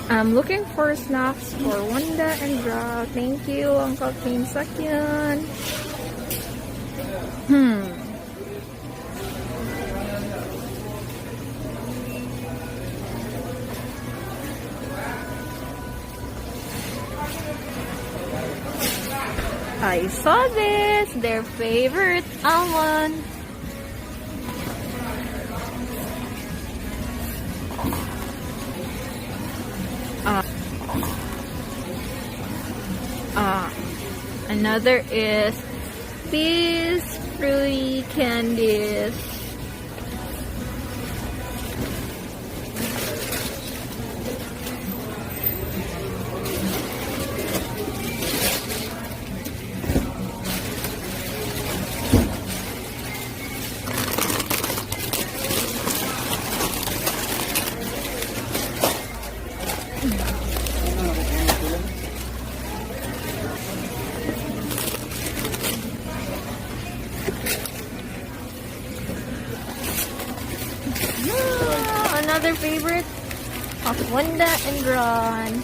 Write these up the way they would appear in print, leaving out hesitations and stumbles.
I'm looking for snacks for Wanda and Rob. Thank you, Uncle Kim Sakyan. I saw this, their favorite almond. Another is these fruity candies. Another favorite of Wanda and Ron.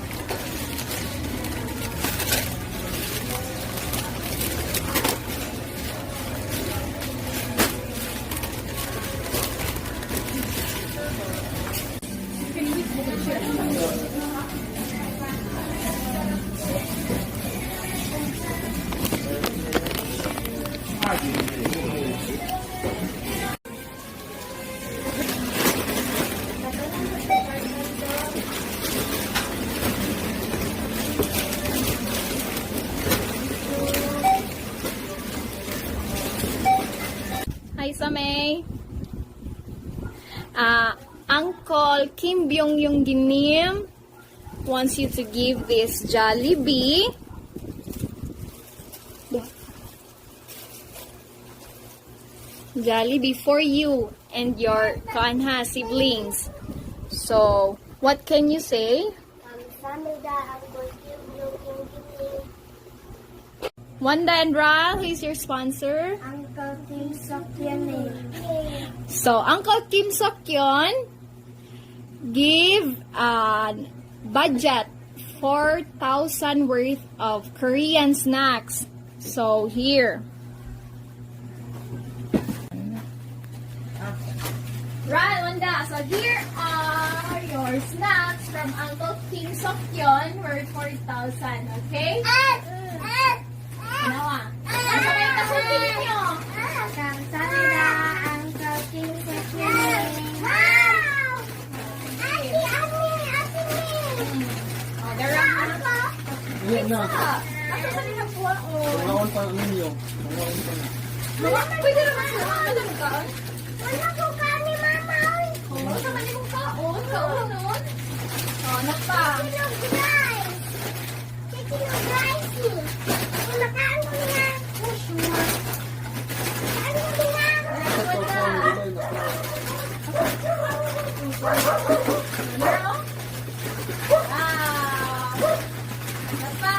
Hi, Samay. Uncle Kim Byung-yung Ginim wants you to give this Jollibee. Jollibee for you and your Kanha siblings. So, what can you say? Wanda and Ra, who is your sponsor? Uncle Kim Sakyan. So, Uncle Kim Sakyan give a budget 4,000 worth of Korean snacks. So, here. Right, Wanda. So, here are your snacks from Uncle Kim Sakyan worth 4,000. Okay? Ano ah? Ano ba yung kasunod ninyo? Kamsahamnida, Uncle Kim Sakyan. Wow! Ate! Oh, there are Yan na. Ako sa nila po ako. Mangawan pa ninyo. Mangawan pa na. Pwede naman sa mga ka? Wala ko kami, Mama. Oo, sa mga mong kaon. Kaon nun. Oh, ano pa? Chicken of rice. Chicken of rice. Kumakaan ko na. Oh, sure. Kaan mo bilang? Ano? Ano pa?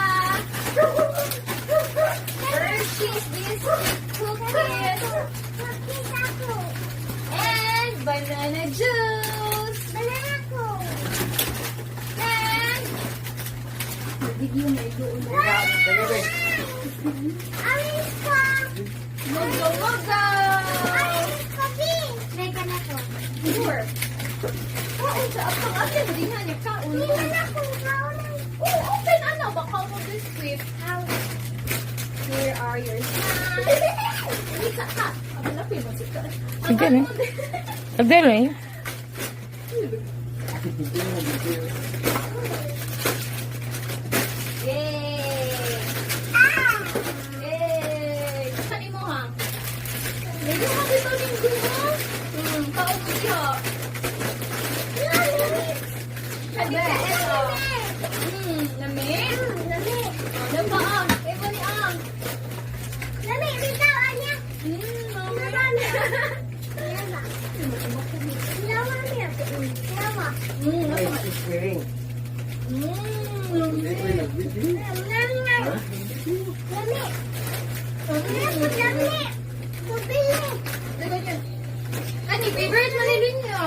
Hershey's biscuit cookies. Cookies ako. And banana juice. Banana ko. And video may doon. Orange ko. Mogo-mogo. Orange coffee. May gana ko. Sure. Oo, sa apang ate, hindi nga niya kaon. May gana kong kaunan. Oh, open ano, baka mo biscuit. Here are your snacks. Isa ka. Ang lapin mo sika. Sige na. Abdel eh. Yay! Yay! Saan mo ha? Medyo makita din ko ha? Kaon mo siya. Sabi ka, eto. Lamig? Lamig. Ano ba ang? Eto ni ang. Lamig, bitaw, anya. Mami. Lawa niya. Lawa. Ani, favorite mo rin niyo.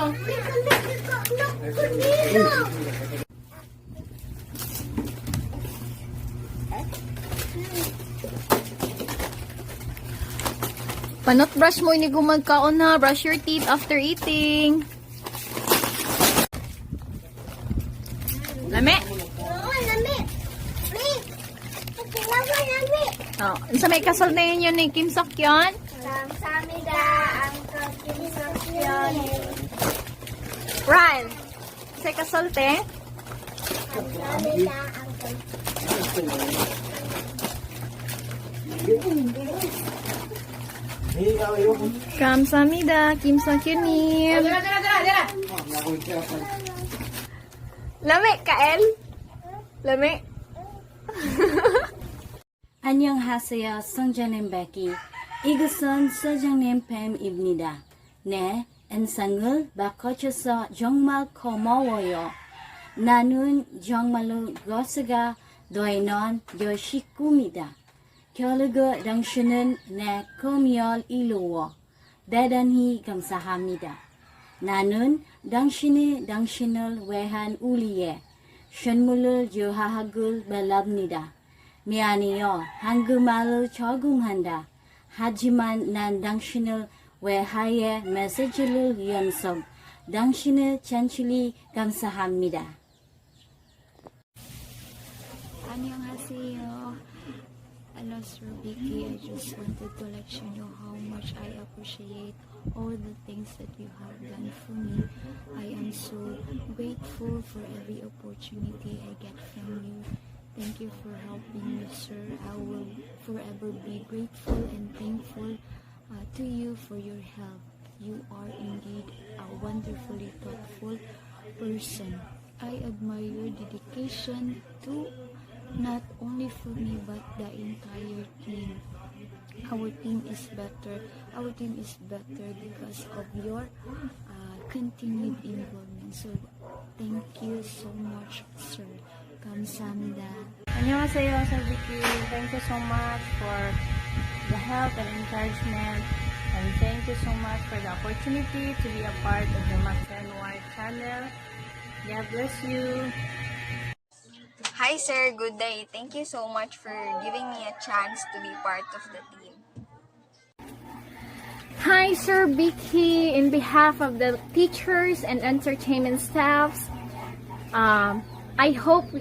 Panot brush mo ini gumagkaon na. Brush your teeth after eating. Lami. Oo, lami. Wait. Pagkilawa lami. Oh, sa may kasal na yun ni Kim Sok-yeon. Kamsahamnida, Uncle Kim Sok-yeon. Ryan. Sa kasal te. Kamsahamnida, Uncle. Kamsahamnida, Kim Sok-yeonim. Lami, Kael. Lami. 안녕하세요. 성장님 베키. 이것은 서장님 팸입니다. 네, 인상을 바꿔줘서 정말 고마워요. 나는 정말로 거스가 너희는 여식구입니다. 결국 당신은 내 꿈을 이루어 대단히 감사합니다. 나는 당신을 위한 우리의 선물을 좋아하길 바랍니다. 미안해요. 한국말로 적응한다. 하지만 난 당신을 위하여 메시지를 연습. 당신을 천천히 감사합니다. 안녕하세요. Hello, Sir Vicky. I just wanted to let you know how much I appreciate all the things that you have done for me. I am so grateful for every opportunity I get from you. Thank you for helping me, sir. I will forever be grateful and thankful to you for your help. You are indeed a wonderfully thoughtful person. I admire your dedication to not only for me but the entire team. Our team is better. Our team is better because of your continued involvement. So, thank you so much, sir. 감사합니다. 안녕하세요, Sir Vicky. Thank you so much for the help and encouragement. And thank you so much for the opportunity to be a part of the Maktan으로 channel. God bless you. Hi sir, good day. Thank you so much for giving me a chance to be part of the team. Hi, Sir Vicky. In behalf of the teachers and entertainment staffs, we hope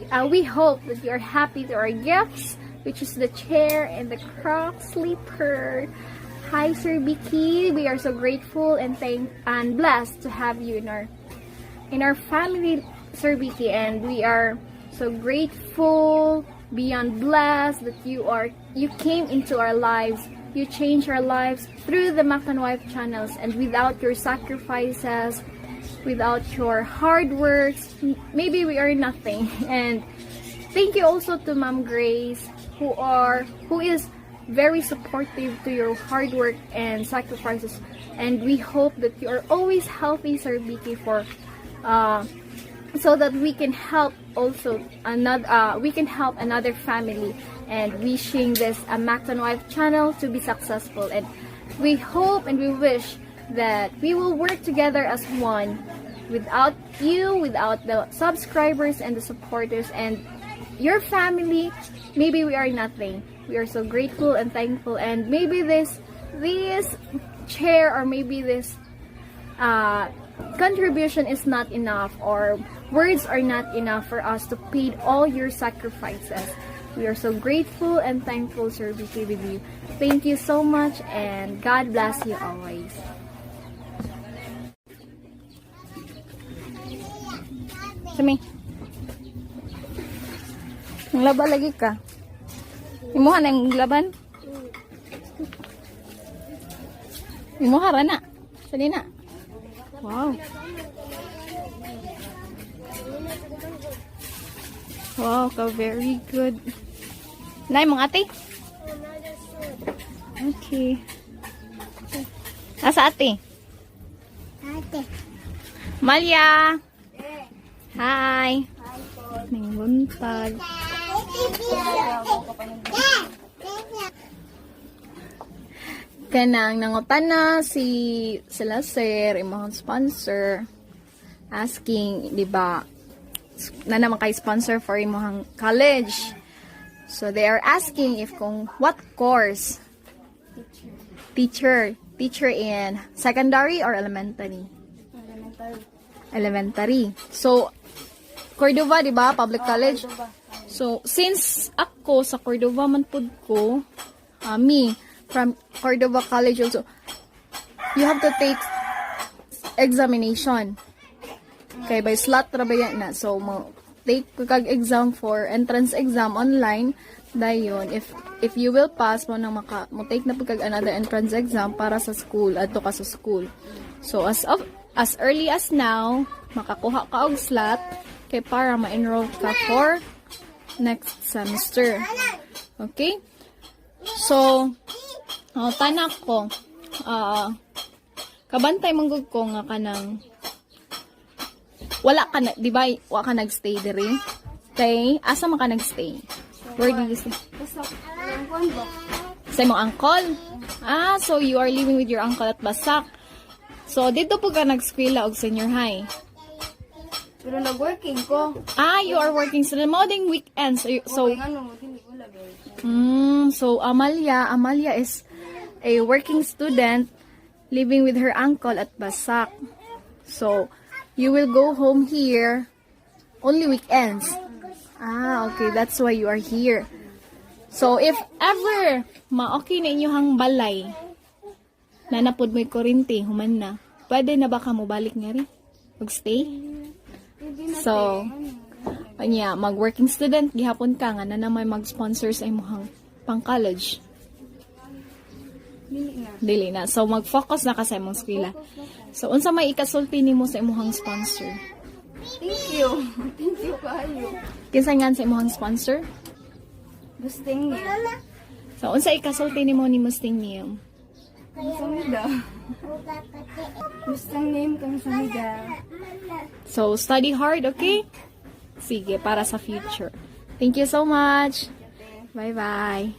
that you are happy to our gifts, which is the chair and the croc sleeper. Hi, Sir Vicky. We are so grateful and blessed to have you in our family, Sir Vicky, and we are so grateful, beyond blessed that you came into our lives. You changed our lives through the Maktan으로 channels, and without your sacrifices, without your hard works, maybe we are nothing. And thank you also to Ma'am Grace, who is very supportive to your hard work and sacrifices. And we hope that you are always healthy, Sir Vicky, so that we can help another family, and wishing this Maktan으로 channel to be successful. And we hope and we wish that we will work together as one. Without you, without the subscribers and the supporters and your family, maybe we are nothing. We are so grateful and thankful, and maybe this chair or maybe this contribution is not enough, or words are not enough for us to pay all your sacrifices. We are so grateful and thankful, Sir Vicky, with you. Thank you so much, and God bless you always. Sami. Nglaba lagi ka. Imuha na yung laban. Imuha ra na. Sali na. Wow. Wow, ka very good. Nay mong ate? Okay. Asa ate? Ate. Malia. Hi. May buntag. Kanang nangutana sila sir, imong sponsor, asking, di ba, na naman kay sponsor for imong college. So they are asking if what course? Teacher. Teacher in secondary or elementary? Elementary. So, Cordova, di ba? Public college. So, since ako sa Cordova man pud ko, me, from Cordova College also, you have to take examination. Okay, by slot ra ba yan na. So, take kag exam for entrance exam online. Dayon, if you will pass mo nang mo take na pagkag another entrance exam para sa school, adto ka sa school. So, as early as now, makakuha ka og slot kay para ma-enroll ka for next semester. Okay? So, tanak ko, kabantay manggug ko nga kanang wala ka na, di ba, wala ka nagstay diri? Kay, asa man ka nagstay? Where do you stay? Sa imong uncle? So you are living with your uncle at Pajac. So, dito po ka nag-eskwela og senior high? Pero nag-working ko. You are working sa remodeling weekends. So, Amalia is a working student living with her uncle at Pajac. So, you will go home here only weekends. Okay, that's why you are here. So, if ever ma-okay na inyong balay, nanapod mo'y kurente, human na, pwede na ba ka mo balik nga rin? Mag-stay? So, mag-working student, gihapon ka nga na may mag-sponsor sa imuhang pang-college. Dili na. So, mag-focus na ka sa imong eskwela. So, unsa may ikasulti nimo sa imuhang sponsor? Thank you. Thank you kayo. Kinsa nga sa imuhang sponsor? Gusting niya. So, unsa ikasulti nimo ni Musting niyo? Kamsamida. Gustang name kamsamida. So, study hard, okay? Sige, para sa future. Thank you so much. Bye-bye.